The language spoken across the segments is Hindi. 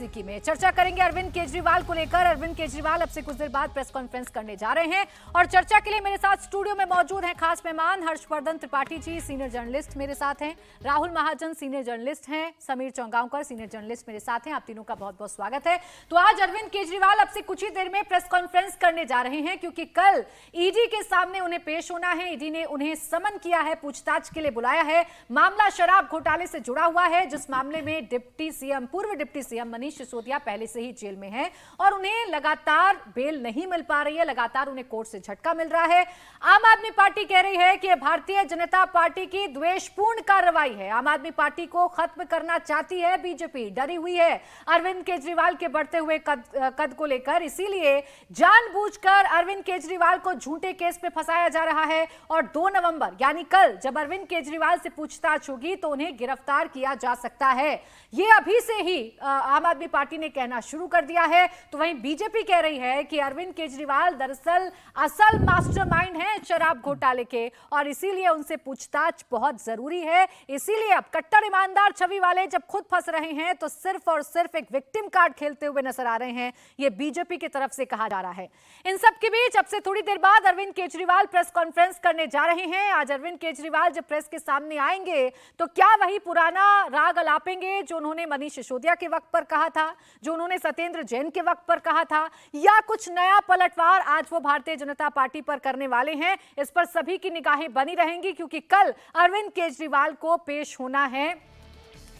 सीकी में चर्चा करेंगे अरविंद केजरीवाल को लेकर। अरविंद केजरीवाल अब से कुछ देर बाद प्रेस कॉन्फ्रेंस करने जा रहे हैं और चर्चा के लिए मेरे साथ स्टूडियो में मौजूद हैं खास मेहमान हर्षवर्धन त्रिपाठी जी, सीनियर जर्नलिस्ट मेरे साथ हैं, राहुल महाजन सीनियर जर्नलिस्ट हैं, समीर चौंगावकर सीनियर जर्नलिस्ट मेरे साथ हैं। आप तीनों का बहुत बहुत स्वागत है। तो आज अरविंद केजरीवाल अब से कुछ ही देर में प्रेस कॉन्फ्रेंस करने जा रहे हैं क्योंकि कल ईडी के सामने उन्हें पेश होना है। ईडी ने उन्हें समन किया है, पूछताछ के लिए बुलाया है। मामला शराब घोटाले से जुड़ा हुआ है, जिस मामले में पूर्व डिप्टी सीएम मनीष सिसोदिया पहले से ही जेल में हैं और उन्हें लगातार बेल नहीं मिल पा रही है, लगातार उन्हें कोर्ट से झटका मिल रहा है। आम आदमी पार्टी कह रही है कि यह भारतीय जनता पार्टी की द्वेषपूर्ण कार्रवाई है। आम आदमी पार्टी को खत्म करना चाहती है बीजेपी, डरी हुई है अरविंद केजरीवाल के बढ़ते हुए कद को लेकर, इसीलिए जानबूझकर अरविंद केजरीवाल को झूठे केस पे फंसाया जा रहा है। और 2 नवंबर यानी कल जब अरविंद केजरीवाल से पूछताछ होगी तो उन्हें गिरफ्तार किया जा सकता है। ये अभी से ही आम आदमी पार्टी ने कहना शुरू कर दिया है। तो वहीं बीजेपी कह रही है कि अरविंद केजरीवाल दरअसल असल मास्टरमाइंड हैं शराब घोटाले के और इसीलिए उनसे पूछताछ बहुत जरूरी है। इसीलिए अब कट्टर ईमानदार छवि वाले जब खुद फंस रहे हैं तो सिर्फ और सिर्फ एक विक्टिम कार्ड खेलते हुए नजर आ रहे हैं, ये बीजेपी की तरफ से कहा जा रहा है। इन सब के बीच अब से थोड़ी देर बाद अरविंद केजरीवाल प्रेस कॉन्फ्रेंस करने जा रहे हैं। आज अरविंद केजरीवाल जब प्रेस के सामने आएंगे तो क्या वही पुराना राग अलापेंगे जो उन्होंने मनीष सिसोदिया के वक्त पर कहा था, जो उन्होंने सत्येंद्र जैन के वक्त पर कहा था, या कुछ नया पलटवार आज वो भारतीय जनता पार्टी पर करने वाले हैं? इस पर सभी की निगाहें बनी रहेंगी क्योंकि कल अरविंद केजरीवाल को पेश होना है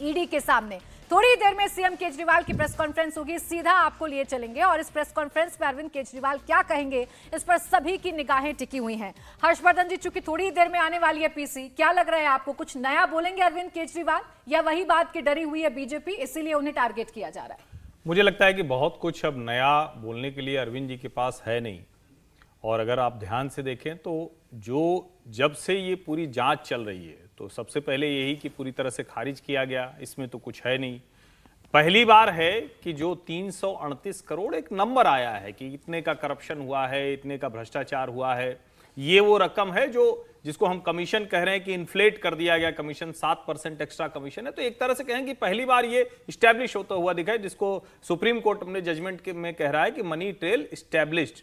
ईडी के सामने। थोड़ी देर में सीएम केजरीवाल की प्रेस कॉन्फ्रेंस होगी, सीधा आपको लिए चलेंगे और इस प्रेस कॉन्फ्रेंस में अरविंद केजरीवाल क्या कहेंगे इस पर सभी की निगाहें टिकी हुई हैं। हर्षवर्धन जी, चूंकि थोड़ी देर में आने वाली है पीसी, क्या लग रहा है आपको, कुछ नया बोलेंगे अरविंद केजरीवाल या वही बात की डरी हुई है बीजेपी इसीलिए उन्हें टारगेट किया जा रहा है? मुझे लगता है कि बहुत कुछ अब नया बोलने के लिए अरविंद जी के पास है नहीं। और अगर आप ध्यान से देखें तो जब से ये पूरी जांच चल रही है तो सबसे पहले यही कि पूरी तरह से खारिज किया गया, इसमें तो कुछ है नहीं। पहली बार है कि जो 338 करोड़ एक नंबर आया है कि इतने का करप्शन हुआ है, इतने का भ्रष्टाचार हुआ है, ये वो रकम है जिसको हम कमीशन कह रहे हैं कि इन्फ्लेट कर दिया गया कमीशन, 7% एक्स्ट्रा कमीशन है। तो एक तरह से कहें कि पहली बार ये स्टैब्लिश होता हुआ दिखा है, जिसको सुप्रीम कोर्ट अपने जजमेंट में कह रहा है कि मनी ट्रेल स्टैब्लिश्ड।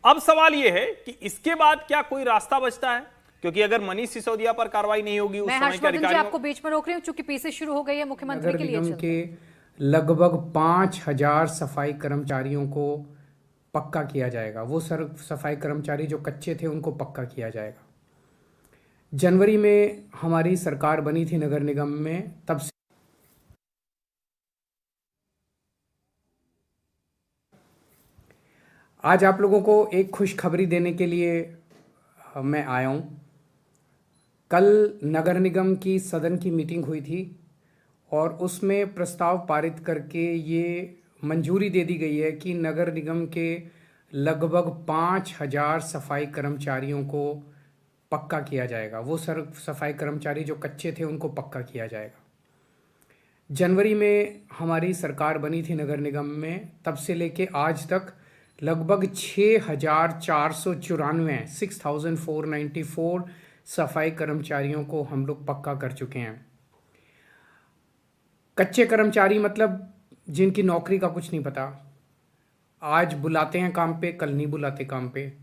अब सवाल ये है कि इसके बाद क्या कोई रास्ता बचता है, क्योंकि अगर मनीष सिसोदिया पर कार्रवाई नहीं होगी उस समय के अधिकारियों, आपको बीच में रोक रही हूं क्योंकि पीसी शुरू हो गई है मुख्यमंत्री के लिए। लगभग 5000 सफाई कर्मचारियों को पक्का किया जाएगा। वो सफाई कर्मचारी जो कच्चे थे उनको पक्का किया जाएगा। जनवरी में हमारी सरकार बनी थी नगर निगम में, तब से आज आप लोगों को एक खुशखबरी देने के लिए मैं आया हूं। कल नगर निगम की सदन की मीटिंग हुई थी और उसमें प्रस्ताव पारित करके ये मंजूरी दे दी गई है कि नगर निगम के लगभग 5000 सफाई कर्मचारियों को पक्का किया जाएगा। वो सफाई कर्मचारी जो कच्चे थे उनको पक्का किया जाएगा। जनवरी में हमारी सरकार बनी थी नगर निगम में, तब से लेके आज तक लगभग 6494 सफाई कर्मचारियों को हम लोग पक्का कर चुके हैं। कच्चे कर्मचारी मतलब जिनकी नौकरी का कुछ नहीं पता, आज बुलाते हैं काम पे, कल नहीं बुलाते काम पे,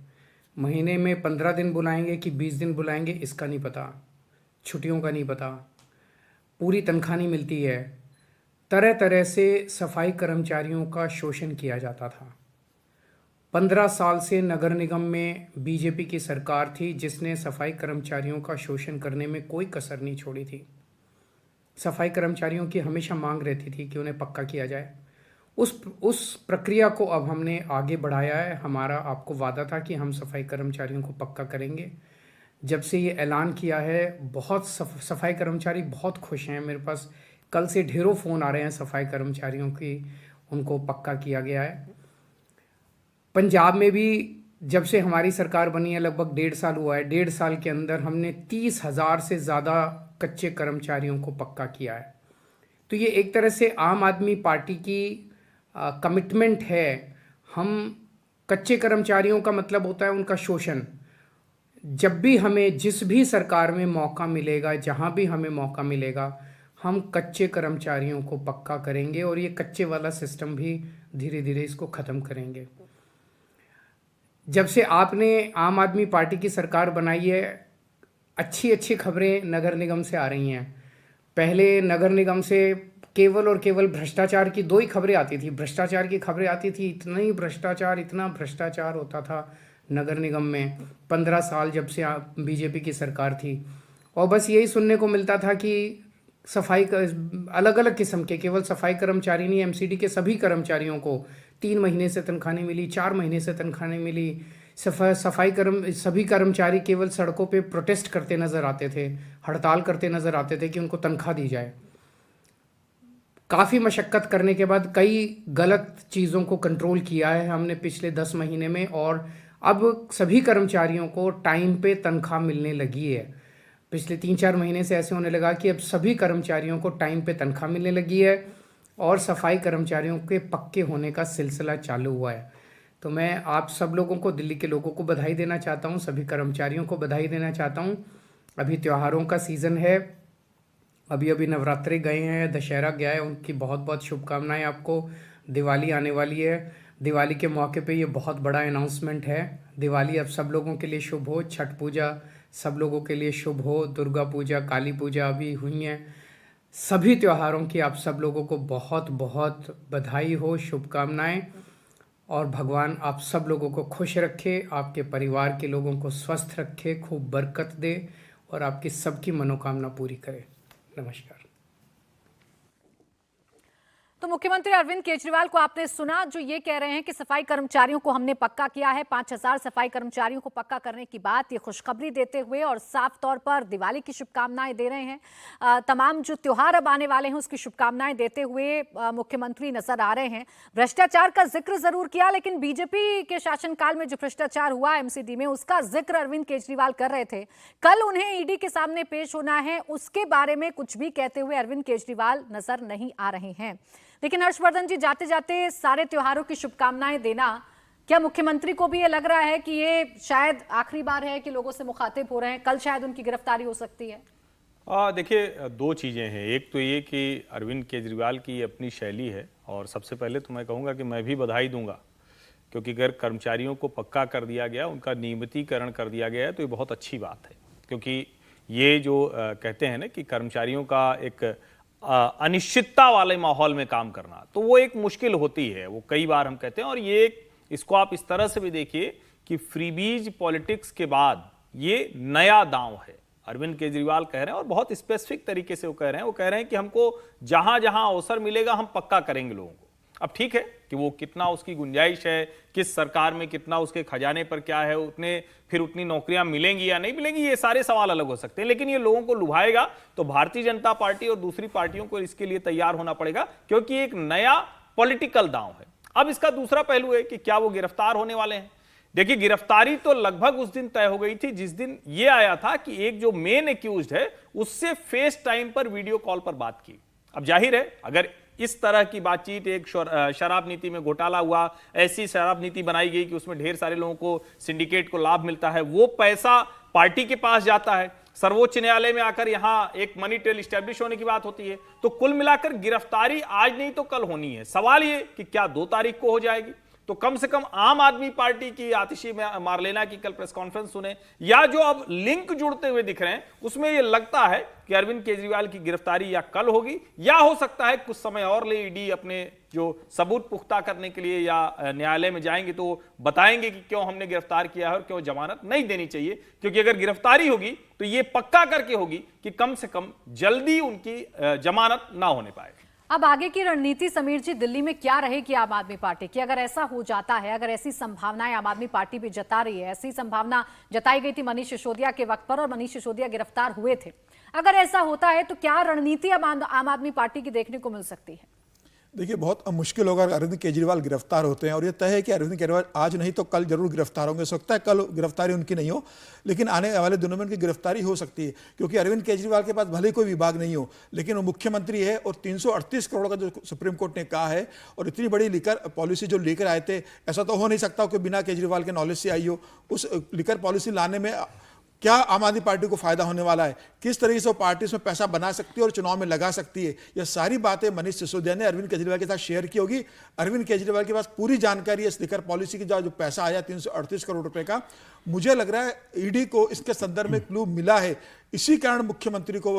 महीने में 15 दिन बुलाएंगे कि 20 दिन बुलाएंगे इसका नहीं पता, छुट्टियों का नहीं पता, पूरी तनख्वाह नहीं मिलती है। तरह तरह से सफाई कर्मचारियों का शोषण किया जाता था। 15 साल से नगर निगम में बीजेपी की सरकार थी जिसने सफाई कर्मचारियों का शोषण करने में कोई कसर नहीं छोड़ी थी। सफाई कर्मचारियों की हमेशा मांग रहती थी कि उन्हें पक्का किया जाए। उस प्रक्रिया को अब हमने आगे बढ़ाया है। हमारा आपको वादा था कि हम सफाई कर्मचारियों को पक्का करेंगे। जब से ये ऐलान किया है बहुत सफाई कर्मचारी बहुत खुश हैं। मेरे पास कल से ढेरों फ़ोन आ रहे हैं सफाई कर्मचारियों की, उनको पक्का किया गया है। पंजाब में भी जब से हमारी सरकार बनी है लगभग 1.5 साल हुआ है। 1.5 साल के अंदर हमने 30,000 से ज़्यादा कच्चे कर्मचारियों को पक्का किया है। तो ये एक तरह से आम आदमी पार्टी की कमिटमेंट है। हम कच्चे कर्मचारियों का मतलब होता है उनका शोषण। जब भी हमें जिस भी सरकार में मौका मिलेगा, जहाँ भी हमें मौका मिलेगा, हम कच्चे कर्मचारियों को पक्का करेंगे और ये कच्चे वाला सिस्टम भी धीरे धीरे इसको ख़त्म करेंगे। जब से आपने आम आदमी पार्टी की सरकार बनाई है, अच्छी अच्छी खबरें नगर निगम से आ रही हैं। पहले नगर निगम से केवल और केवल भ्रष्टाचार की 2 ही खबरें आती थी, भ्रष्टाचार की खबरें आती थी। इतना भ्रष्टाचार होता था नगर निगम में 15 साल जब से बीजेपी की सरकार थी। और बस यही सुनने को मिलता था कि सफाई अलग अलग किस्म के, केवल सफाई कर्मचारी नहीं, एमसीडी के सभी कर्मचारियों को 3 महीने से तनख्वाह नहीं मिली, 4 महीने से तनख्वाह नहीं मिली। सभी कर्मचारी केवल सड़कों पे प्रोटेस्ट करते नज़र आते थे, हड़ताल करते नज़र आते थे कि उनको तनख्वाह दी जाए। काफ़ी मशक्क़त करने के बाद कई गलत चीज़ों को कंट्रोल किया है हमने पिछले 10 महीने में, और अब सभी कर्मचारियों को टाइम पे तनख्वाह मिलने लगी है। पिछले 3-4 महीने से ऐसे होने लगा कि अब सभी कर्मचारियों को टाइम पे तनख्वाह मिलने लगी है और सफाई कर्मचारियों के पक्के होने का सिलसिला चालू हुआ है। तो मैं आप सब लोगों को, दिल्ली के लोगों को बधाई देना चाहता हूँ, सभी कर्मचारियों को बधाई देना चाहता हूँ। अभी त्योहारों का सीज़न है, अभी नवरात्रि गए हैं, दशहरा गया है, उनकी बहुत बहुत शुभकामनाएं आपको। दिवाली आने वाली है, दिवाली के मौके पे ये बहुत बड़ा अनाउंसमेंट है। दिवाली अब सब लोगों के लिए शुभ हो, छठ पूजा सब लोगों के लिए शुभ हो, दुर्गा पूजा, काली पूजा अभी हुई हैं। सभी त्योहारों की आप सब लोगों को बहुत बहुत बधाई हो, शुभकामनाएं, और भगवान आप सब लोगों को खुश रखे, आपके परिवार के लोगों को स्वस्थ रखे, खूब बरकत दे और आपकी सबकी मनोकामना पूरी करे। नमस्कार। तो मुख्यमंत्री अरविंद केजरीवाल को आपने सुना, जो ये कह रहे हैं कि सफाई कर्मचारियों को हमने पक्का किया है। 5000 सफाई कर्मचारियों को पक्का करने की बात ये खुशखबरी देते हुए और साफ तौर पर दिवाली की शुभकामनाएं दे रहे हैं। तमाम जो त्योहार अब आने वाले हैं उसकी शुभकामनाएं देते हुए मुख्यमंत्री नजर आ रहे हैं। भ्रष्टाचार का जिक्र जरूर किया, लेकिन बीजेपी के शासनकाल में जो भ्रष्टाचार हुआ एमसीडी में, उसका जिक्र अरविंद केजरीवाल कर रहे थे। कल उन्हें ईडी के सामने पेश होना है, उसके बारे में कुछ भी कहते हुए अरविंद केजरीवाल नजर नहीं आ रहे हैं। लेकिन हर्षवर्धन जी, जाते जाते सारे त्योहारों की शुभकामनाएं देना, क्या मुख्यमंत्री को भी ये लग रहा है कि ये शायद आखिरी बार है कि लोगों से मुखातिब हो रहे हैं? कल शायद उनकी गिरफ्तारी हो सकती है। देखिए, 2 चीज़ें हैं। एक तो ये कि अरविंद केजरीवाल की अपनी शैली है, और सबसे पहले तो मैं कहूँगा कि मैं भी बधाई दूंगा, क्योंकि अगर कर्मचारियों को पक्का कर दिया गया, उनका नियमितीकरण कर दिया गया है, तो ये बहुत अच्छी बात है। क्योंकि ये जो कहते हैं ना कि कर्मचारियों का एक अनिश्चितता वाले माहौल में काम करना, तो वो एक मुश्किल होती है, वो कई बार हम कहते हैं। और ये इसको आप इस तरह से भी देखिए कि फ्रीबीज पॉलिटिक्स के बाद ये नया दांव है। अरविंद केजरीवाल कह रहे हैं, और बहुत स्पेसिफिक तरीके से वो कह रहे हैं कि हमको जहां जहां अवसर मिलेगा हम पक्का करेंगे लोगों को। अब ठीक है कि वो कितना उसकी गुंजाइश है, किस सरकार में कितना उसके खजाने पर क्या है, उतनी नौकरियां मिलेंगी या नहीं मिलेंगी, ये सारे सवाल अलग हो सकते हैं। लेकिन ये लोगों को लुभाएगा तो भारतीय जनता पार्टी और दूसरी पार्टियों को इसके लिए तैयार होना पड़ेगा, क्योंकि एक नया पॉलिटिकल दांव है। अब इसका दूसरा पहलू है कि क्या वो गिरफ्तार होने वाले हैं। देखिए, गिरफ्तारी तो लगभग उस दिन तय हो गई थी जिस दिन ये आया था कि एक जो मेन एक्यूज्ड है उससे फेस टाइम पर वीडियो कॉल पर बात की। अब जाहिर है, अगर इस तरह की बातचीत, एक शराब नीति में घोटाला हुआ, ऐसी शराब नीति बनाई गई कि उसमें ढेर सारे लोगों को, सिंडिकेट को लाभ मिलता है, वो पैसा पार्टी के पास जाता है, सर्वोच्च न्यायालय में आकर यहां एक मनी ट्रेल स्टैब्लिश होने की बात होती है, तो कुल मिलाकर गिरफ्तारी आज नहीं तो कल होनी है। सवाल ये कि क्या 2 तारीख को हो जाएगी? तो कम से कम आम आदमी पार्टी की आतिशी मारलेना की कल प्रेस कॉन्फ्रेंस सुने, या जो अब लिंक जुड़ते हुए दिख रहे हैं उसमें यह लगता है कि अरविंद केजरीवाल की गिरफ्तारी या कल होगी, या हो सकता है कुछ समय और ले ईडी अपने जो सबूत पुख्ता करने के लिए या न्यायालय में जाएंगे तो बताएंगे कि क्यों हमने गिरफ्तार किया है और क्यों जमानत नहीं देनी चाहिए। क्योंकि अगर गिरफ्तारी होगी तो यह पक्का करके होगी कि कम से कम जल्दी उनकी जमानत ना होने पाए। अब आगे की रणनीति समीर जी दिल्ली में क्या रहेगी आम आदमी पार्टी की, अगर ऐसा हो जाता है, अगर ऐसी संभावनाएं आम आदमी पार्टी भी जता रही है? ऐसी संभावना जताई गई थी मनीष सिसोदिया के वक्त पर और मनीष सिसोदिया गिरफ्तार हुए थे। अगर ऐसा होता है तो क्या रणनीति अब आम आदमी पार्टी की देखने को मिल सकती है? देखिए, बहुत मुश्किल होगा अरविंद केजरीवाल गिरफ्तार होते हैं, और ये तय है कि अरविंद केजरीवाल आज नहीं तो कल जरूर गिरफ्तार होंगे। हो सकता है कल गिरफ्तारी उनकी नहीं हो, लेकिन आने वाले दिनों में उनकी गिरफ्तारी हो सकती है, क्योंकि अरविंद केजरीवाल के पास भले कोई विभाग नहीं हो, लेकिन वो मुख्यमंत्री है, और 338 करोड़ का जो सुप्रीम कोर्ट ने कहा है, और इतनी बड़ी लिकर पॉलिसी जो लेकर आए थे, ऐसा तो हो नहीं सकता कि बिना केजरीवाल के नॉलेज से आई हो। उस लिकर पॉलिसी लाने में क्या आम आदमी पार्टी को फायदा होने वाला है, किस तरीके से वो पार्टी उसमें पैसा बना सकती है और चुनाव में लगा सकती है, ये सारी बातें मनीष सिसोदिया ने अरविंद केजरीवाल के साथ शेयर की होगी। अरविंद केजरीवाल के पास पूरी जानकारी है स्टिकर पॉलिसी की। जो पैसा आया 338 करोड़ रुपए का, मुझे लग रहा है ईडी को इसके संदर्भ में क्लू मिला है, इसी कारण मुख्यमंत्री को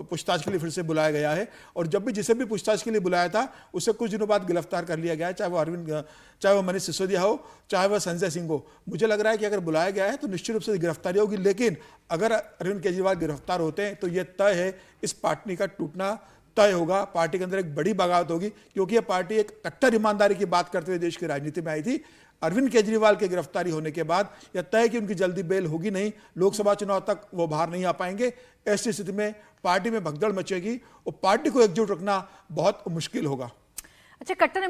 पूछताछ के लिए फिर से बुलाया गया है। और जब भी जिसे भी पूछताछ के लिए बुलाया था उसे कुछ दिनों बाद गिरफ्तार कर लिया गया है, चाहे वो मनीष सिसोदिया हो, चाहे वह संजय सिंह हो। मुझे लग रहा है कि अगर बुलाया गया है तो निश्चित रूप से गिरफ्तारी होगी, लेकिन अगर अरविंद केजरीवाल गिरफ्तार होते हैं तो यह तय है, इस पार्टी का टूटना तय होगा। पार्टी के अंदर एक बड़ी बगावत होगी, क्योंकि यह पार्टी एक कट्टर ईमानदारी की बात करते हुए देश की राजनीति में आई थी। अरविंद केजरीवाल के गिरफ्तारी होने के बाद यह तय कि उनकी जल्दी बेल होगी नहीं, लोकसभा चुनाव तक वो बाहर नहीं आ पाएंगे। ऐसी स्थिति में पार्टी में भगदड़ मचेगी और पार्टी को एकजुट रखना बहुत मुश्किल होगा। अच्छा, कट्टर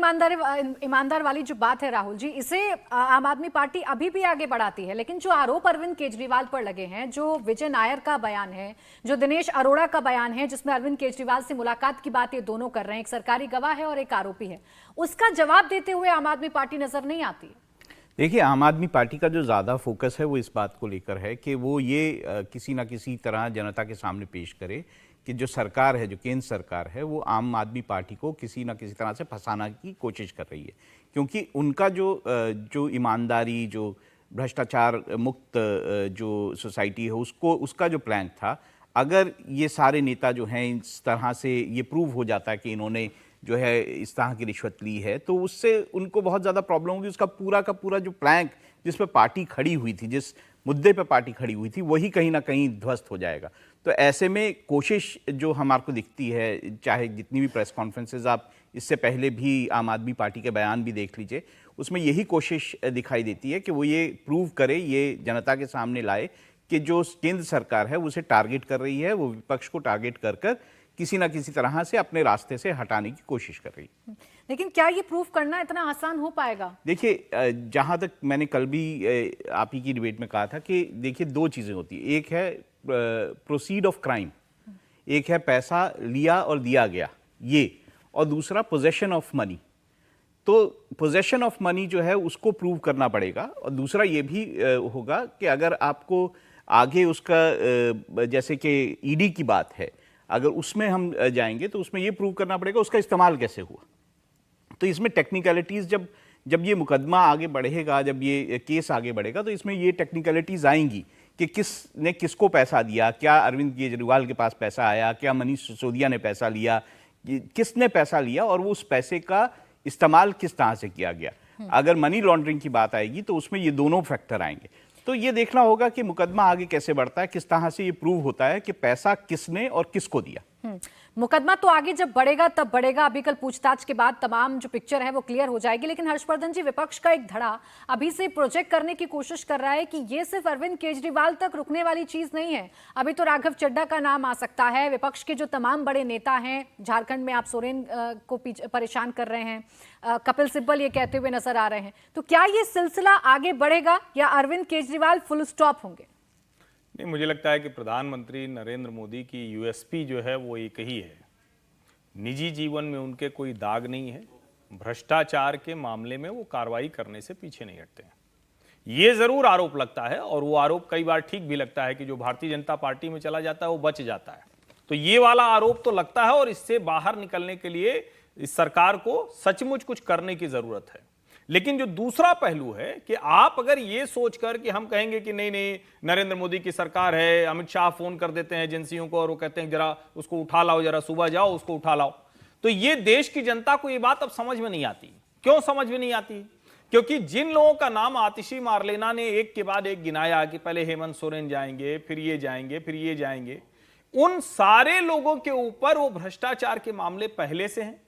ईमानदार वाली जो बात है राहुल जी, इसे आम आदमी पार्टी अभी भी आगे बढ़ाती है, लेकिन जो आरोप अरविंद केजरीवाल पर लगे हैं, जो विजय नायर का बयान है, जो दिनेश अरोड़ा का बयान है, जिसमें अरविंद केजरीवाल से मुलाकात की बात ये दोनों कर रहे हैं, एक सरकारी गवाह है और एक आरोपी है, उसका जवाब देते हुए आम आदमी पार्टी नजर नहीं आती है। देखिए, आम आदमी पार्टी का जो ज़्यादा फोकस है वो इस बात को लेकर है कि वो ये किसी ना किसी तरह जनता के सामने पेश करे कि जो सरकार है, जो केंद्र सरकार है, वो आम आदमी पार्टी को किसी ना किसी तरह से फंसाना की कोशिश कर रही है। क्योंकि उनका जो ईमानदारी, जो भ्रष्टाचार मुक्त जो सोसाइटी है, उसका जो प्लान था, अगर ये सारे नेता जो हैं इस तरह से ये प्रूव हो जाता है कि इन्होंने जो है इस तरह की रिश्वत ली है, तो उससे उनको बहुत ज़्यादा प्रॉब्लम होगी। उसका पूरा का पूरा जो प्लान जिस पर पार्टी खड़ी हुई थी, जिस मुद्दे पर पार्टी खड़ी हुई थी, वही कहीं ना कहीं ध्वस्त हो जाएगा। तो ऐसे में कोशिश जो हमारे को दिखती है, चाहे जितनी भी प्रेस कॉन्फ्रेंसेज आप इससे पहले भी आम आदमी पार्टी के बयान भी देख लीजिए, उसमें यही कोशिश दिखाई देती है कि वो ये प्रूव करे, ये जनता के सामने लाए कि जो केंद्र सरकार है वो उसे टारगेट कर रही है, वो विपक्ष को टारगेट कर कर किसी ना किसी तरह से अपने रास्ते से हटाने की कोशिश कर रही है। लेकिन क्या ये प्रूफ करना इतना आसान हो पाएगा? देखिए, जहां तक मैंने कल भी आप ही की डिबेट में कहा था कि देखिए, दो चीजें होती है, एक है प्रोसीड ऑफ क्राइम, एक है पैसा लिया और दिया गया ये, और दूसरा पोजेशन ऑफ मनी। तो पोजेशन ऑफ मनी जो है उसको प्रूव करना पड़ेगा, और दूसरा ये भी होगा कि अगर आपको आगे उसका जैसे कि ईडी की बात है, अगर उसमें हम जाएंगे तो उसमें ये प्रूव करना पड़ेगा उसका इस्तेमाल कैसे हुआ। तो इसमें टेक्निकलिटीज़ जब ये मुकदमा आगे बढ़ेगा, जब ये केस आगे बढ़ेगा, तो इसमें ये टेक्निकलिटीज़ आएंगी कि किसने किसको पैसा दिया, क्या अरविंद केजरीवाल के पास पैसा आया, क्या मनीष सिसोदिया ने पैसा लिया, किसने पैसा लिया और वो उस पैसे का इस्तेमाल किस तरह से किया गया। अगर मनी लॉन्ड्रिंग की बात आएगी तो उसमें ये दोनों फैक्टर आएंगे। तो ये देखना होगा कि मुकदमा आगे कैसे बढ़ता है, किस तरह से ये प्रूव होता है कि पैसा किसने और किसको दिया। मुकदमा तो आगे जब बढ़ेगा तब बढ़ेगा, अभी कल पूछताछ के बाद तमाम जो पिक्चर है वो क्लियर हो जाएगी। लेकिन हर्षवर्धन जी, विपक्ष का एक धड़ा अभी से प्रोजेक्ट करने की कोशिश कर रहा है कि ये सिर्फ अरविंद केजरीवाल तक रुकने वाली चीज नहीं है, अभी तो राघव चड्ढा का नाम आ सकता है। विपक्ष के जो तमाम बड़े नेता हैं, झारखंड में आप सोरेन को परेशान कर रहे हैं, कपिल सिब्बल ये कहते हुए नजर आ रहे हैं। तो क्या ये सिलसिला आगे बढ़ेगा या अरविंद केजरीवाल फुल स्टॉप होंगे? नहीं, मुझे लगता है कि प्रधानमंत्री नरेंद्र मोदी की यूएसपी जो है वो एक ही है, निजी जीवन में उनके कोई दाग नहीं है, भ्रष्टाचार के मामले में वो कार्रवाई करने से पीछे नहीं हटते हैं। ये जरूर आरोप लगता है, और वो आरोप कई बार ठीक भी लगता है कि जो भारतीय जनता पार्टी में चला जाता है वो बच जाता है। तो ये वाला आरोप तो लगता है, और इससे बाहर निकलने के लिए इस सरकार को सचमुच कुछ करने की जरूरत है। लेकिन जो दूसरा पहलू है कि आप अगर ये सोचकर कि हम कहेंगे कि नहीं नहीं नरेंद्र मोदी की सरकार है, अमित शाह फोन कर देते हैं एजेंसियों को और वो कहते हैं जरा उसको उठा लाओ, जरा सुबह जाओ उसको उठा लाओ, तो ये देश की जनता को ये बात अब समझ में नहीं आती। क्यों समझ में नहीं आती? क्योंकि जिन लोगों का नाम आतिशी मारलेना ने एक के बाद एक गिनाया कि पहले हेमंत सोरेन जाएंगे, फिर ये जाएंगे, फिर ये जाएंगे, उन सारे लोगों के ऊपर वो भ्रष्टाचार के मामले पहले से हैं।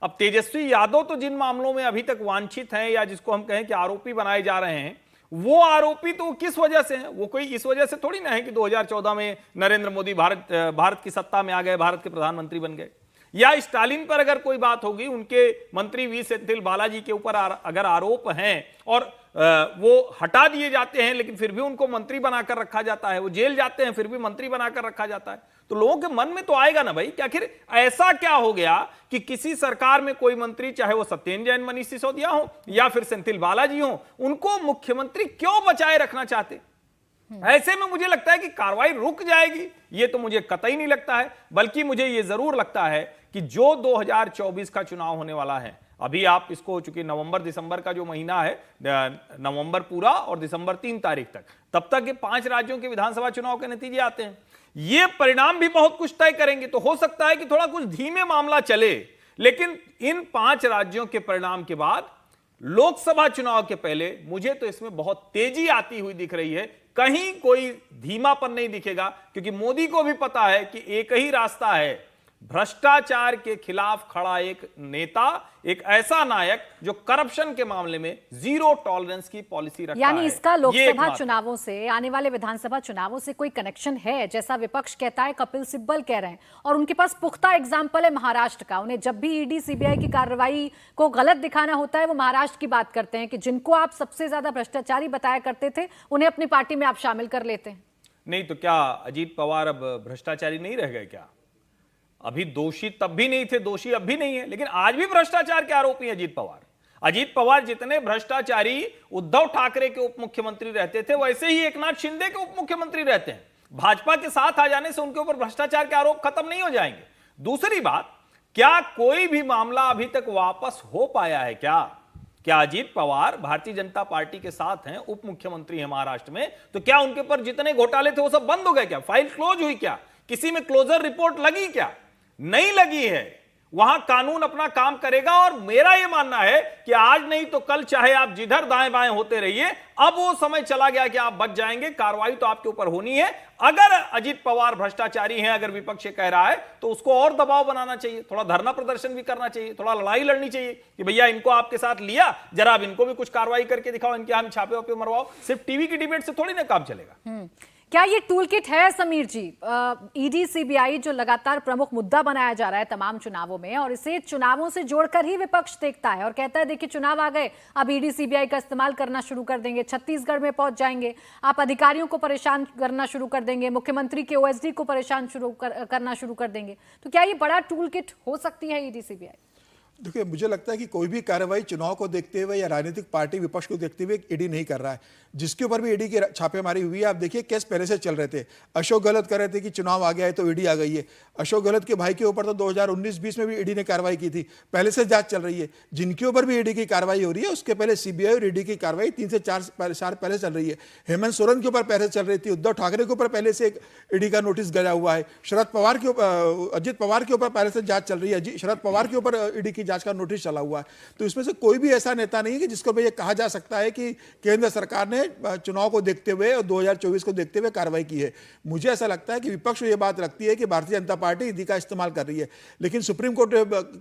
अब तेजस्वी यादव तो जिन मामलों में अभी तक वांछित हैं या जिसको हम कहें कि आरोपी बनाए जा रहे हैं, वो आरोपी तो किस वजह से हैं? वो कोई इस वजह से थोड़ी ना है कि 2014 में नरेंद्र मोदी भारत की सत्ता में आ गए, भारत के प्रधानमंत्री बन गए। या स्टालिन पर अगर कोई बात होगी, उनके मंत्री वी सेंथिल बालाजी के ऊपर अगर आरोप हैं और वो हटा दिए जाते हैं, लेकिन फिर भी उनको मंत्री बनाकर रखा जाता है, वो जेल जाते हैं फिर भी मंत्री बनाकर रखा जाता है, तो लोगों के मन में तो आएगा ना भाई कि आखिर ऐसा क्या हो गया कि किसी सरकार में कोई मंत्री, चाहे वो सत्येंद्र जैन, मनीष सिसोदिया हो या फिर सेंथिल बालाजी हो, उनको मुख्यमंत्री क्यों बचाए रखना चाहते? ऐसे में मुझे लगता है कि कार्रवाई रुक जाएगी, ये तो मुझे कतई नहीं लगता है। बल्कि मुझे ये जरूर लगता है कि जो 2024 का चुनाव होने वाला है, अभी आप इसको चूंकि नवंबर दिसंबर का जो महीना है, नवंबर पूरा और दिसंबर 3 तारीख तक, तब तक ये 5 राज्यों के विधानसभा चुनाव के नतीजे आते हैं। ये परिणाम भी बहुत कुछ तय करेंगे। तो हो सकता है कि थोड़ा कुछ धीमे मामला चले, लेकिन इन 5 राज्यों के परिणाम के बाद लोकसभा चुनाव के पहले मुझे तो इसमें बहुत तेजी आती हुई दिख रही है। कहीं कोई धीमापन नहीं दिखेगा, क्योंकि मोदी को भी पता है कि एक ही रास्ता है, भ्रष्टाचार के खिलाफ खड़ा एक नेता, एक ऐसा नायक जो करप्शन के मामले में जीरो टॉलरेंस की पॉलिसी रखता है। यानी इसका लोकसभा चुनावों से, आने वाले विधानसभा चुनावों से कोई कनेक्शन है, जैसा विपक्ष कहता है, कपिल सिब्बल कह रहे हैं, और उनके पास पुख्ता एग्जाम्पल है महाराष्ट्र का। उन्हें जब भी ईडी सीबीआई की कार्रवाई को गलत दिखाना होता है, वो महाराष्ट्र की बात करते हैं कि जिनको आप सबसे ज्यादा भ्रष्टाचारी बताया करते थे, उन्हें अपनी पार्टी में आप शामिल कर लेते हैं। नहीं तो क्या अजीत पवार अब भ्रष्टाचारी नहीं रह गए क्या? अभी दोषी तब भी नहीं थे, दोषी अब भी नहीं है, लेकिन आज भी भ्रष्टाचार के आरोपी अजीत पवार। अजीत पवार जितने भ्रष्टाचारी उद्धव ठाकरे के उप मुख्यमंत्री रहते थे, वैसे ही एकनाथ शिंदे के उप मुख्यमंत्री रहते हैं। भाजपा के साथ आ जाने से उनके ऊपर भ्रष्टाचार के आरोप खत्म नहीं हो जाएंगे। दूसरी बात, क्या कोई भी मामला अभी तक वापस हो पाया है क्या अजीत पवार भारतीय जनता पार्टी के साथ हैं, उप मुख्यमंत्री हैं महाराष्ट्र में, तो क्या उनके ऊपर जितने घोटाले थे वो सब बंद हो गए क्या? फाइल क्लोज हुई क्या? किसी में क्लोजर रिपोर्ट लगी क्या? नहीं लगी है। वहां कानून अपना काम करेगा, और मेरा यह मानना है कि आज नहीं तो कल, चाहे आप जिधर दाएं बाएं होते रहिए, अब वो समय चला गया कि आप बच जाएंगे। कार्रवाई तो आपके ऊपर होनी है। अगर अजीत पवार भ्रष्टाचारी हैं, अगर विपक्ष कह रहा है, तो उसको और दबाव बनाना चाहिए, थोड़ा धरना प्रदर्शन भी करना चाहिए, थोड़ा लड़ाई लड़नी चाहिए कि भैया इनको आपके साथ लिया, जरा अब इनको भी कुछ कार्रवाई करके दिखाओ, इनके हम छापे वापे मरवाओ। सिर्फ टीवी की डिबेट से थोड़ी ना काम चलेगा। क्या ये टूल किट है समीर जी? ईडी सीबीआई जो लगातार प्रमुख मुद्दा बनाया जा रहा है तमाम चुनावों में, और इसे चुनावों से जोड़कर ही विपक्ष देखता है और कहता है देखिए चुनाव आ गए, अब ईडी सीबीआई का इस्तेमाल करना शुरू कर देंगे, छत्तीसगढ़ में पहुंच जाएंगे, आप अधिकारियों को परेशान करना शुरू कर देंगे, मुख्यमंत्री के ओएसडी को परेशान करना शुरू कर देंगे। तो क्या ये बड़ा टूल किट हो सकती है ईडी सीबीआई? देखिए, मुझे लगता है कि कोई भी कार्रवाई चुनाव को देखते हुए या राजनीतिक पार्टी विपक्ष को देखते हुए ईडी नहीं कर रहा है। जिसके ऊपर भी ईडी की छापेमारी हुई है, आप देखिए केस पहले से चल रहे थे। अशोक गहलोत कह रहे थे कि चुनाव आ गया है तो ईडी आ गई है। अशोक गहलोत के भाई के ऊपर तो 2019-20 में भी ईडी ने कार्रवाई की थी, पहले से जांच चल रही है। जिनके ऊपर भी ईडी की कार्रवाई हो रही है, उसके पहले सीबीआई और ईडी की कार्रवाई 3 से 4 साल पहले चल रही है। हेमंत सोरेन के ऊपर पहले चल रही थी, उद्धव ठाकरे के ऊपर पहले से एक ईडी का नोटिस गया हुआ है, शरद पवार के ऊपर, अजित पवार के ऊपर पहले से जांच चल रही है, शरद पवार के ऊपर ईडी की जांच का नोटिस चला हुआ है। तो इसमें से कोई भी ऐसा नेता नहीं है कि जिसको ये कहा जा सकता है कि केंद्र सरकार ने चुनाव को देखते हुए और 2024 को देखते हुए कार्रवाई की है। मुझे ऐसा लगता है कि विपक्ष ये बात रखती है कि भारतीय जनता पार्टी ईडी का इस्तेमाल कर रही है, लेकिन सुप्रीम कोर्ट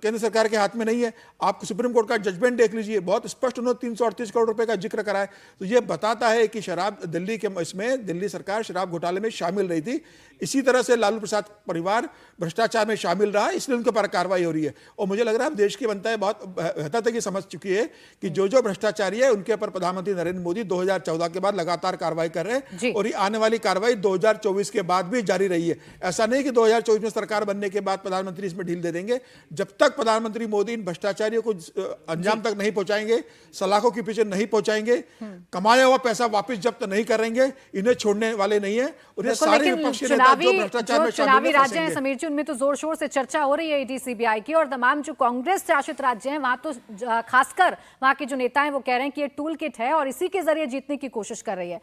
केंद्र सरकार के हाथ में नहीं है। आप सुप्रीम कोर्ट का जजमेंट देख लीजिए, बहुत स्पष्ट उन्होंने 338 करोड़ रुपए का जिक्र करा है। तो ये बताता है कि शराब दिल्ली के इसमें दिल्ली सरकार शराब घोटाले में शामिल रही थी। इसी तरह से लालू प्रसाद परिवार भ्रष्टाचार में शामिल रहा, इसलिए उनके ऊपर कार्रवाई हो रही है। और मुझे लग रहा है देश की जनता है बहुत बेहतर तक ये समझ चुकी है कि जो भ्रष्टाचारी है उनके ऊपर प्रधानमंत्री नरेंद्र मोदी 2014 के बाद लगातार कार्रवाई कर रहे हैं, और ये आने वाली कार्रवाई 2024 के बाद भी जारी रही है। ऐसा नहीं कि 2024 में सरकार बनने के बाद प्रधानमंत्री इसमें ढील दे देंगे। जब तक प्रधानमंत्री मोदी इन भ्रष्टाचारियों को अंजाम तक नहीं पहुंचाएंगे, सलाखों के पीछे नहीं पहुंचाएंगे, कमाया हुआ पैसा वापस जब्त नहीं करेंगे, इन्हें छोड़ने वाले नहीं है। और ये सारे विपक्षी नेता जो भ्रष्टाचार में चुनावी राज्य हैं समीर जी, उनमें तो जोर शोर से चर्चा हो रही है ईडी सीबीआई की, और तमाम जो कांग्रेस शासित राज्य हैं वहां तो खासकर वहां के जो नेता हैं वो कह रहे हैं कि ये टूल किट है और इसी के जरिए जीतने की कोशिश कर रही है।